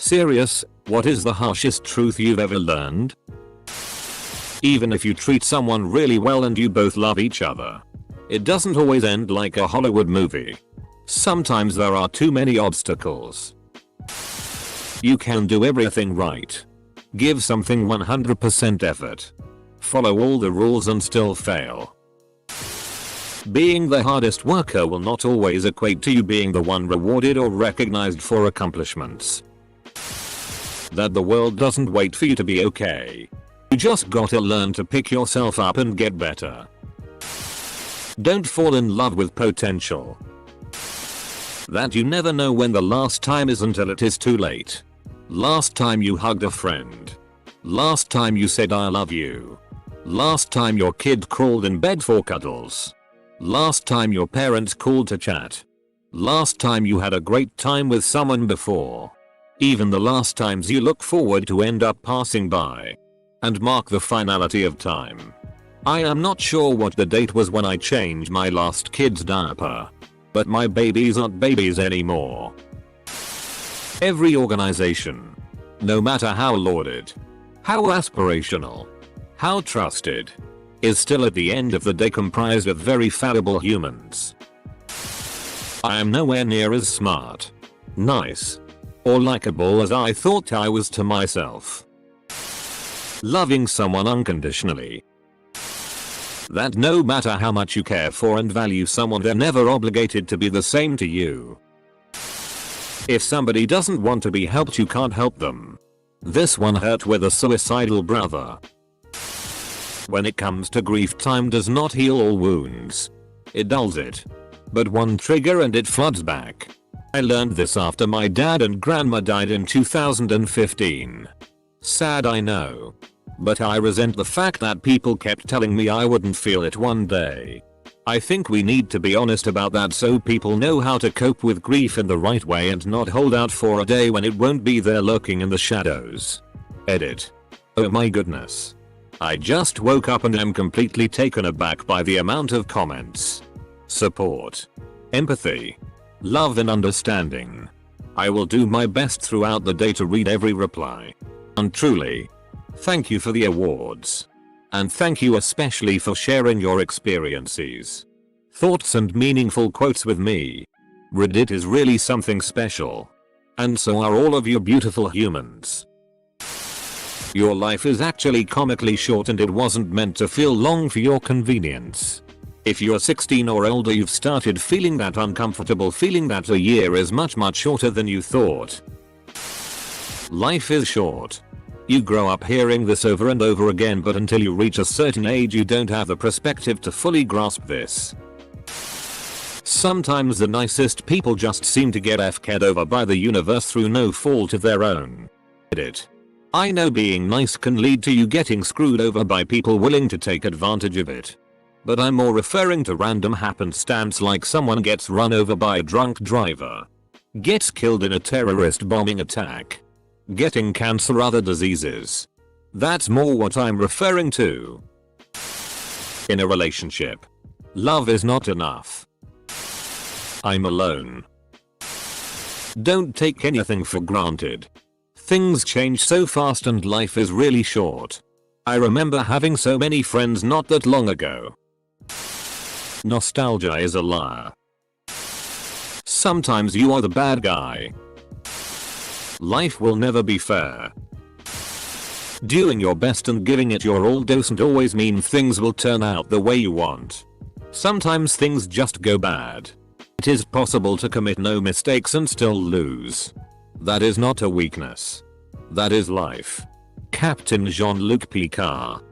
Serious, what is the harshest truth you've ever learned? Even if you treat someone really well and you both love each other, it doesn't always end like a Hollywood movie. Sometimes there are too many obstacles. You can do everything right. Give something 100% effort. Follow all the rules and still fail. Being the hardest worker will not always equate to you being the one rewarded or recognized for accomplishments. That the world doesn't wait for you to be okay. You just gotta learn to pick yourself up and get better. Don't fall in love with potential. That you never know when the last time is until it is too late. Last time you hugged a friend. Last time you said I love you. Last time your kid crawled in bed for cuddles. Last time your parents called to chat. Last time you had a great time with someone before. Even the last times you look forward to end up passing by and mark the finality of time. I am not sure what the date was when I changed my last kid's diaper, but my babies aren't babies anymore. Every organization, no matter how lauded, how aspirational, how trusted, is still at the end of the day comprised of very fallible humans. I am nowhere near as smart, nice, or likable as I thought I was to myself. Loving someone unconditionally. That no matter how much you care for and value someone, they're never obligated to be the same to you. If somebody doesn't want to be helped, you can't help them. This one hurt with a suicidal brother. When it comes to grief, time does not heal all wounds. It dulls it. But one trigger and it floods back. I learned this after my dad and grandma died in 2015. Sad, I know. But I resent the fact that people kept telling me I wouldn't feel it one day. I think we need to be honest about that so people know how to cope with grief in the right way and not hold out for a day when it won't be there lurking in the shadows. Edit. Oh my goodness. I just woke up and am completely taken aback by the amount of comments, support, empathy, love and understanding. I will do my best throughout the day to read every reply. And truly, thank you for the awards. And thank you especially for sharing your experiences, thoughts and meaningful quotes with me. Reddit is really something special. And so are all of you beautiful humans. Your life is actually comically short and it wasn't meant to feel long for your convenience. If you're 16 or older, you've started feeling that uncomfortable feeling that a year is much shorter than you thought. Life is short. You grow up hearing this over and over again, but until you reach a certain age you don't have the perspective to fully grasp this. Sometimes the nicest people just seem to get f***ed over by the universe through no fault of their own. Edit. I know being nice can lead to you getting screwed over by people willing to take advantage of it. But I'm more referring to random happenstance like someone gets run over by a drunk driver, gets killed in a terrorist bombing attack, getting cancer, other diseases. That's more what I'm referring to. In a relationship, love is not enough. I'm alone. Don't take anything for granted. Things change so fast and life is really short. I remember having so many friends not that long ago. Nostalgia is a liar. Sometimes you are the bad guy. Life will never be fair. Doing your best and giving it your all doesn't always mean things will turn out the way you want. Sometimes things just go bad. It is possible to commit no mistakes and still lose. That is not a weakness. That is life. Captain Jean-Luc Picard.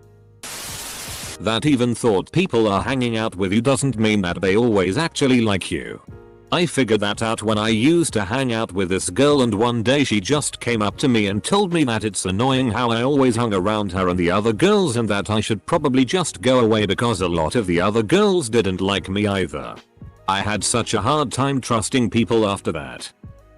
That even thought people are hanging out with you doesn't mean that they always actually like you. I figured that out when I used to hang out with this girl, and one day she just came up to me and told me that it's annoying how I always hung around her and the other girls, and that I should probably just go away because a lot of the other girls didn't like me either. I had such a hard time trusting people after that.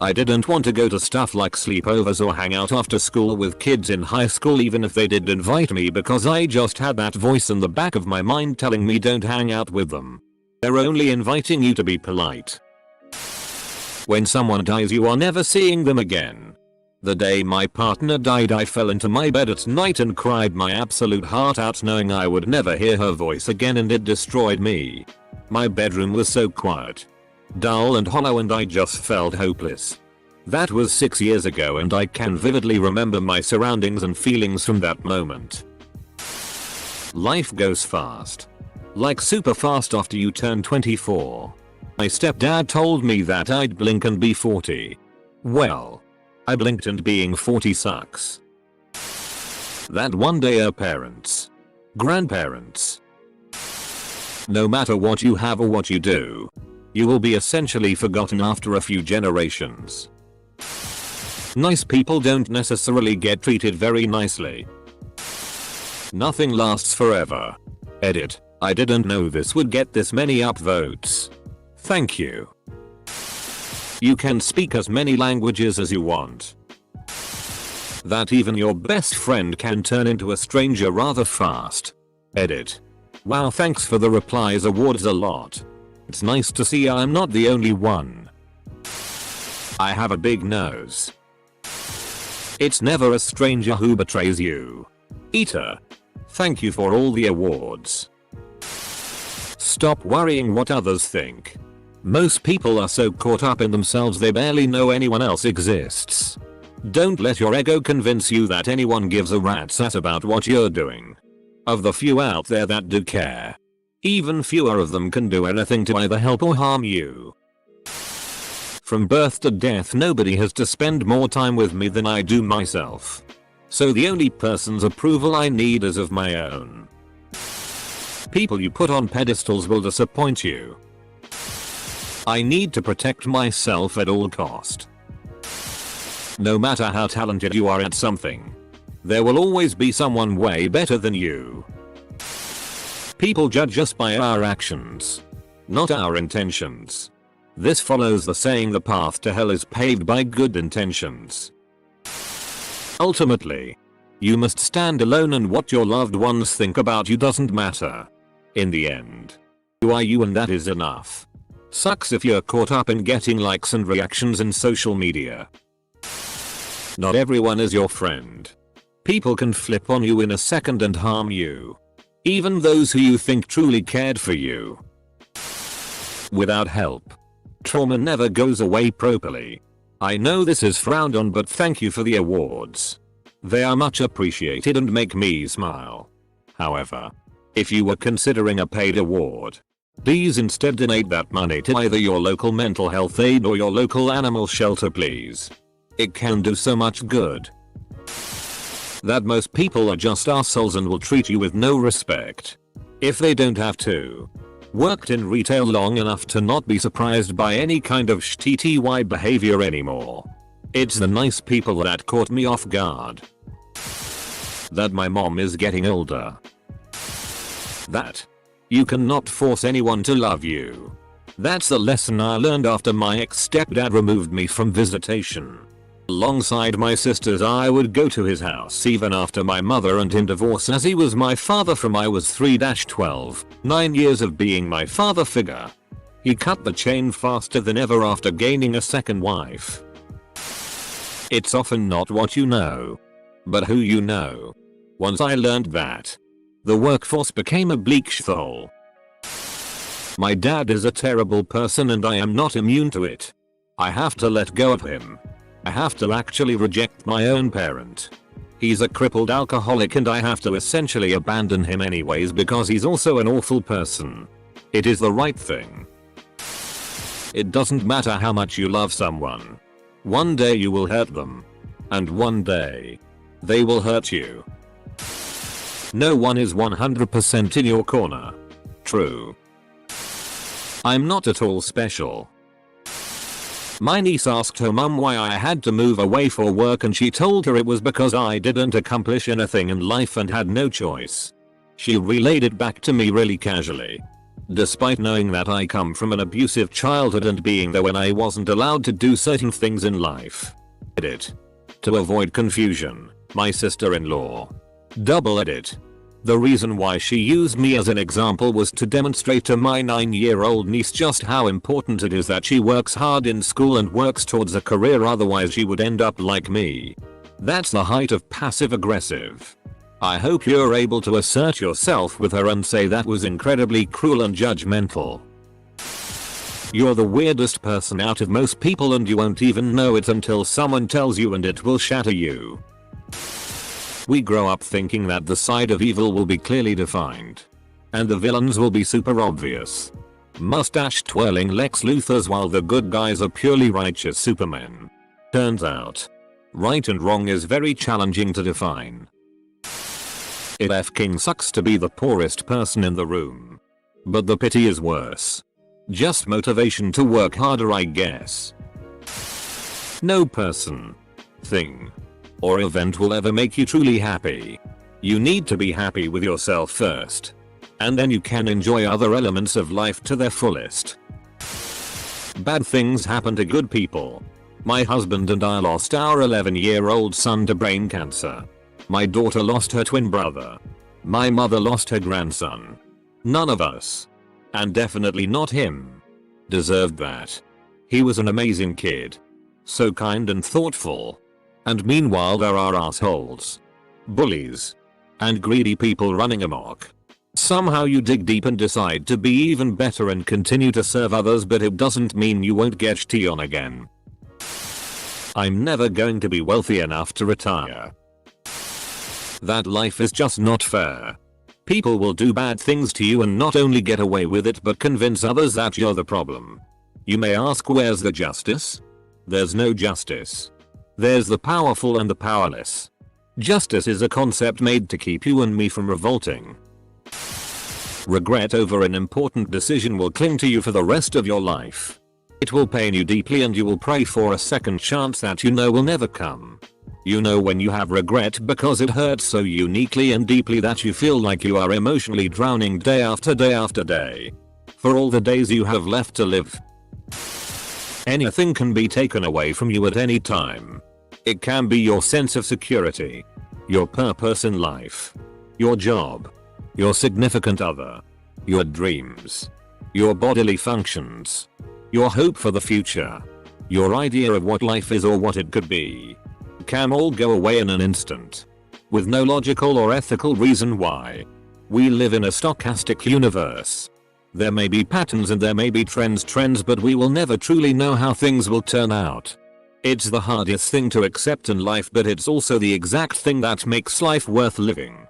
I didn't want to go to stuff like sleepovers or hang out after school with kids in high school even if they did invite me, because I just had that voice in the back of my mind telling me don't hang out with them. They're only inviting you to be polite. When someone dies, you are never seeing them again. The day my partner died, I fell into my bed at night and cried my absolute heart out, knowing I would never hear her voice again, and it destroyed me. My bedroom was so quiet, dull and hollow, and I just felt hopeless. That was 6 years ago, and I can vividly remember my surroundings and feelings from that moment. Life goes fast. Like super fast after you turn 24. My stepdad told me that I'd blink and be 40. Well, I blinked and being 40 sucks. That one day our parents, grandparents, no matter what you have or what you do, you will be essentially forgotten after a few generations. Nice people don't necessarily get treated very nicely. Nothing lasts forever. Edit. I didn't know this would get this many upvotes. Thank you. You can speak as many languages as you want. That even your best friend can turn into a stranger rather fast. Edit. Wow, thanks for the replies awards a lot. It's nice to see I'm not the only one. I have a big nose. It's never a stranger who betrays you. Eater. Thank you for all the awards. Stop worrying what others think. Most people are so caught up in themselves they barely know anyone else exists. Don't let your ego convince you that anyone gives a rat's ass about what you're doing. Of the few out there that do care, even fewer of them can do anything to either help or harm you. From birth to death, nobody has to spend more time with me than I do myself. So the only person's approval I need is of my own. People you put on pedestals will disappoint you. I need to protect myself at all cost. No matter how talented you are at something, there will always be someone way better than you. People judge us by our actions, not our intentions. This follows the saying, the path to hell is paved by good intentions. Ultimately, you must stand alone, and what your loved ones think about you doesn't matter. In the end, you are you, and that is enough. Sucks if you're caught up in getting likes and reactions in social media. Not everyone is your friend. People can flip on you in a second and harm you. Even those who you think truly cared for you. Without help, trauma never goes away properly. I know this is frowned on, but thank you for the awards. They are much appreciated and make me smile. However, if you were considering a paid award, please instead donate that money to either your local mental health aid or your local animal shelter, please. It can do so much good. That most people are just assholes and will treat you with no respect. If they don't have to. Worked in retail long enough to not be surprised by any kind of shitty behavior anymore. It's the nice people that caught me off guard. That my mom is getting older. That you cannot force anyone to love you. That's the lesson I learned after my ex-stepdad removed me from visitation. Alongside my sisters, I would go to his house even after my mother and him divorced, as he was my father from I was 3-12, 9 years of being my father figure. He cut the chain faster than ever after gaining a second wife. It's often not what you know, but who you know. Once I learned that, the workforce became a bleak shithole. My dad is a terrible person and I am not immune to it. I have to let go of him. I have to actually reject my own parent. He's a crippled alcoholic and I have to essentially abandon him anyways because he's also an awful person. It is the right thing. It doesn't matter how much you love someone. One day you will hurt them. And one day, they will hurt you. No one is 100% in your corner. True. I'm not at all special. My niece asked her mum why I had to move away for work and she told her it was because I didn't accomplish anything in life and had no choice. She relayed it back to me really casually. Despite knowing that I come from an abusive childhood and being there when I wasn't allowed to do certain things in life. Edit. To avoid confusion, my sister-in-law. Double edit. The reason why she used me as an example was to demonstrate to my 9-year-old niece just how important it is that she works hard in school and works towards a career, otherwise she would end up like me. That's the height of passive aggressive. I hope you're able to assert yourself with her and say that was incredibly cruel and judgmental. You're the weirdest person out of most people and you won't even know it until someone tells you, and it will shatter you. We grow up thinking that the side of evil will be clearly defined. And the villains will be super obvious. Mustache twirling Lex Luthors while the good guys are purely righteous supermen. Turns out, right and wrong is very challenging to define. It f***ing sucks to be the poorest person in the room. But the pity is worse. Just motivation to work harder, I guess. No person, thing, or event will ever make you truly happy. You need to be happy with yourself first. And then you can enjoy other elements of life to their fullest. Bad things happen to good people. My husband and I lost our 11-year-old son to brain cancer. My daughter lost her twin brother. My mother lost her grandson. None of us, and definitely not him, deserved that. He was an amazing kid. So kind and thoughtful. And meanwhile there are assholes, bullies, and greedy people running amok. Somehow you dig deep and decide to be even better and continue to serve others, but it doesn't mean you won't get shit on again. I'm never going to be wealthy enough to retire. That life is just not fair. People will do bad things to you and not only get away with it but convince others that you're the problem. You may ask, where's the justice? There's no justice. There's the powerful and the powerless. Justice is a concept made to keep you and me from revolting. Regret over an important decision will cling to you for the rest of your life. It will pain you deeply and you will pray for a second chance that you know will never come. You know when you have regret because it hurts so uniquely and deeply that you feel like you are emotionally drowning day after day after day. For all the days you have left to live. Anything can be taken away from you at any time. It can be your sense of security, your purpose in life, your job, your significant other, your dreams, your bodily functions, your hope for the future, your idea of what life is or what it could be. Can all go away in an instant, with no logical or ethical reason why. We live in a stochastic universe. There may be patterns and there may be trends, but we will never truly know how things will turn out. It's the hardest thing to accept in life, but it's also the exact thing that makes life worth living.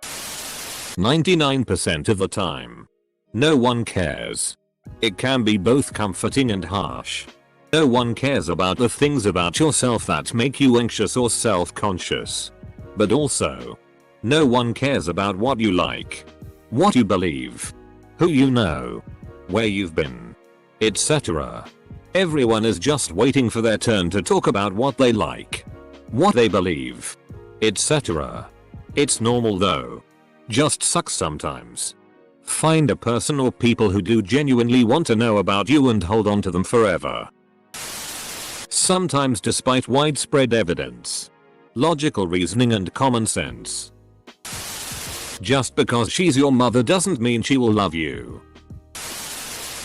99% of the time. No one cares. It can be both comforting and harsh. No one cares about the things about yourself that make you anxious or self-conscious. But also, no one cares about what you like, what you believe, who you know, where you've been, etc. Everyone is just waiting for their turn to talk about what they like, what they believe, etc. It's normal though. Just sucks sometimes. Find a person or people who do genuinely want to know about you and hold on to them forever. Sometimes despite widespread evidence, logical reasoning and common sense. Just because she's your mother doesn't mean she will love you.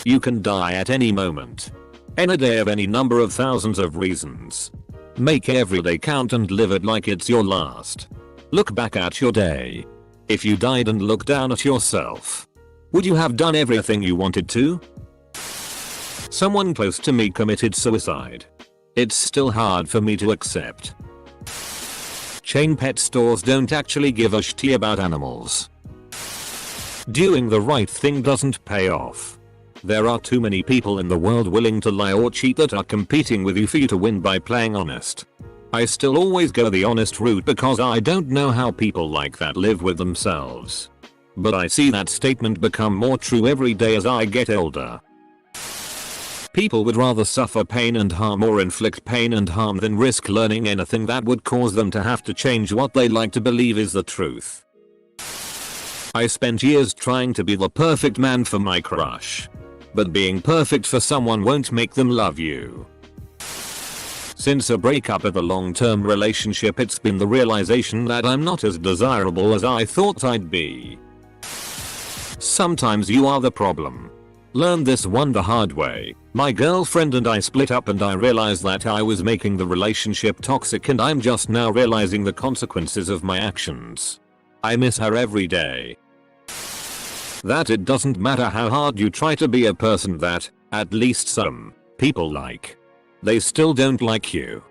You can die at any moment. Any day of any number of thousands of reasons. Make every day count and live it like it's your last. Look back at your day. If you died and looked down at yourself, would you have done everything you wanted to? Someone close to me committed suicide. It's still hard for me to accept. Chain pet stores don't actually give a shit about animals. Doing the right thing doesn't pay off. There are too many people in the world willing to lie or cheat that are competing with you for you to win by playing honest. I still always go the honest route because I don't know how people like that live with themselves. But I see that statement become more true every day as I get older. People would rather suffer pain and harm or inflict pain and harm than risk learning anything that would cause them to have to change what they like to believe is the truth. I spent years trying to be the perfect man for my crush. But being perfect for someone won't make them love you. Since a breakup of a long-term relationship, it's been the realization that I'm not as desirable as I thought I'd be. Sometimes you are the problem. Learned this one the hard way. My girlfriend and I split up and I realized that I was making the relationship toxic, and I'm just now realizing the consequences of my actions. I miss her every day. That it doesn't matter how hard you try to be a person that, at least some people like. They still don't like you.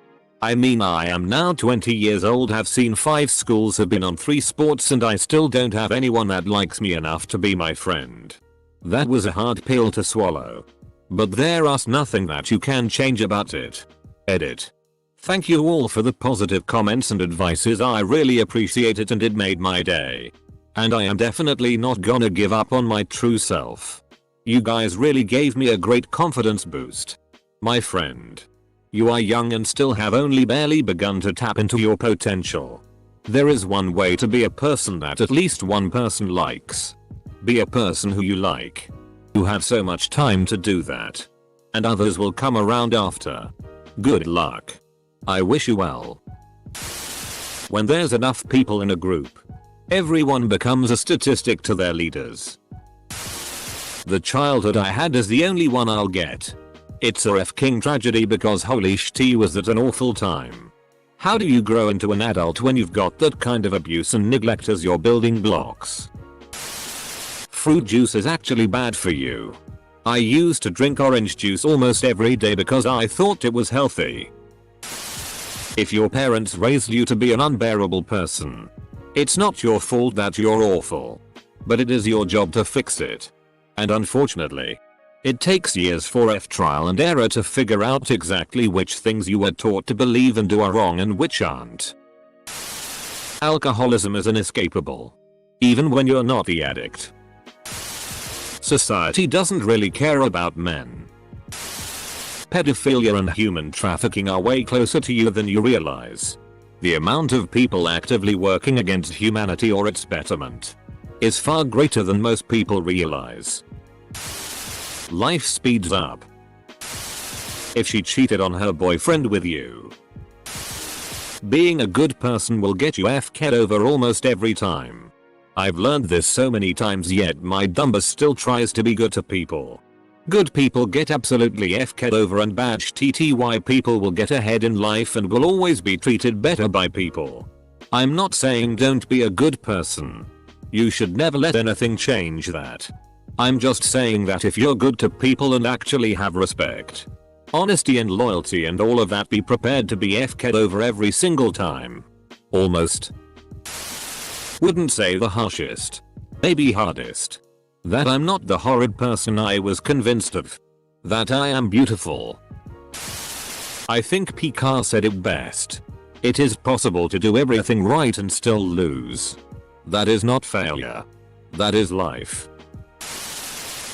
I mean, I am now 20 years old, have seen 5 schools, have been on 3 sports, and I still don't have anyone that likes me enough to be my friend. That was a hard pill to swallow. But there's nothing that you can change about it. Edit. Thank you all for the positive comments and advices, I really appreciate it and it made my day. And I am definitely not gonna give up on my true self. You guys really gave me a great confidence boost. My friend. You are young and still have only barely begun to tap into your potential. There is one way to be a person that at least one person likes. Be a person who you like. You have so much time to do that. And others will come around after. Good luck. I wish you well. When there's enough people in a group, everyone becomes a statistic to their leaders. The childhood I had is the only one I'll get. It's a f***ing tragedy because holy shit, was that an awful time. How do you grow into an adult when you've got that kind of abuse and neglect as your building blocks? Fruit juice is actually bad for you. I used to drink orange juice almost every day because I thought it was healthy. If your parents raised you to be an unbearable person, it's not your fault that you're awful. But it is your job to fix it. And unfortunately, it takes years for trial and error to figure out exactly which things you were taught to believe and do are wrong and which aren't. Alcoholism is inescapable. Even when you're not the addict. Society doesn't really care about men. Pedophilia and human trafficking are way closer to you than you realize. The amount of people actively working against humanity or its betterment is far greater than most people realize. Life speeds up. If she cheated on her boyfriend with you, being a good person will get you f***ed over almost every time. I've learned this so many times, yet my dumbass still tries to be good to people. Good people get absolutely f***ed over, and bad TTY people will get ahead in life and will always be treated better by people. I'm not saying don't be a good person. You should never let anything change that. I'm just saying that if you're good to people and actually have respect, honesty and loyalty and all of that, be prepared to be f***ed over every single time. Almost. Wouldn't say the harshest. Maybe hardest. That I'm not the horrid person I was convinced of. That I am beautiful. I think Picard said it best. It is possible to do everything right and still lose. That is not failure. That is life.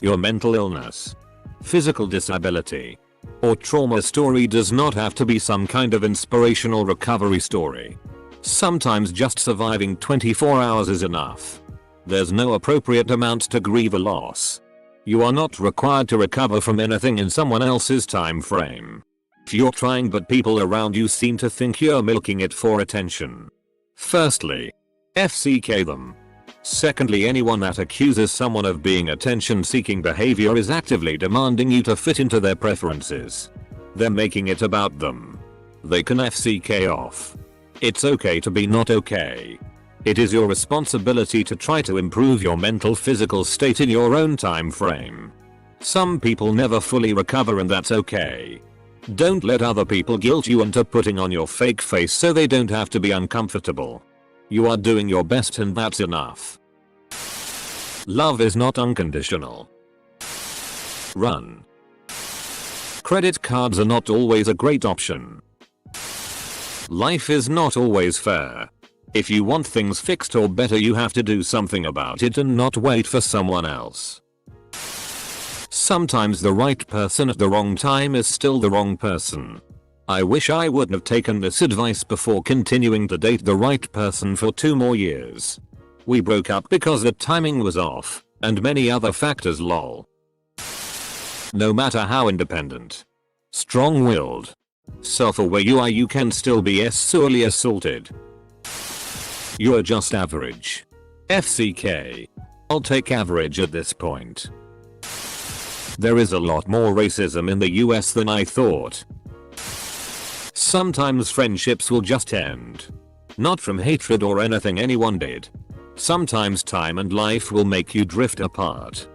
Your mental illness, physical disability, or trauma story does not have to be some kind of inspirational recovery story. Sometimes just surviving 24 hours is enough. There's no appropriate amount to grieve a loss. You are not required to recover from anything in someone else's time frame. You're trying, but people around you seem to think you're milking it for attention. Firstly, FCK them. Secondly, anyone that accuses someone of being attention-seeking behavior is actively demanding you to fit into their preferences. They're making it about them. They can FCK off. It's okay to be not okay. It is your responsibility to try to improve your mental physical state in your own time frame. Some people never fully recover, and that's okay. Don't let other people guilt you into putting on your fake face so they don't have to be uncomfortable. You are doing your best and that's enough. Love is not unconditional. Run. Credit cards are not always a great option. Life is not always fair. If you want things fixed or better, you have to do something about it and not wait for someone else. Sometimes the right person at the wrong time is still the wrong person. I wish I wouldn't have taken this advice before continuing to date the right person for 2 more years. We broke up because the timing was off, and many other factors lol. No matter how independent, strong-willed, Self-aware you are, you can still be sexually assaulted. You're just average. FCK. I'll take average at this point. There is a lot more racism in the US than I thought. Sometimes friendships will just end. Not from hatred or anything anyone did. Sometimes time and life will make you drift apart.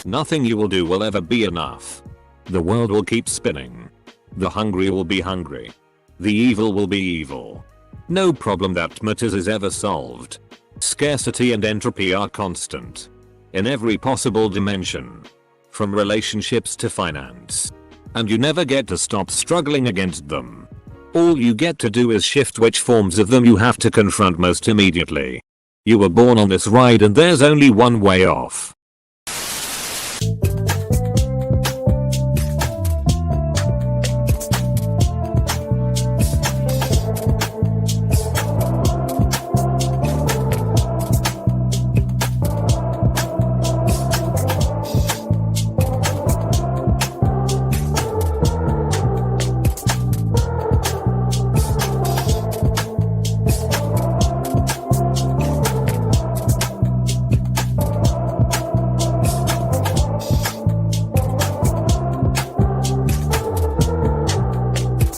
Nothing you will do will ever be enough. The world will keep spinning. The hungry will be hungry. The evil will be evil. No problem that matters is ever solved. Scarcity and entropy are constant. In every possible dimension. From relationships to finance. And you never get to stop struggling against them. All you get to do is shift which forms of them you have to confront most immediately. You were born on this ride and there's only one way off.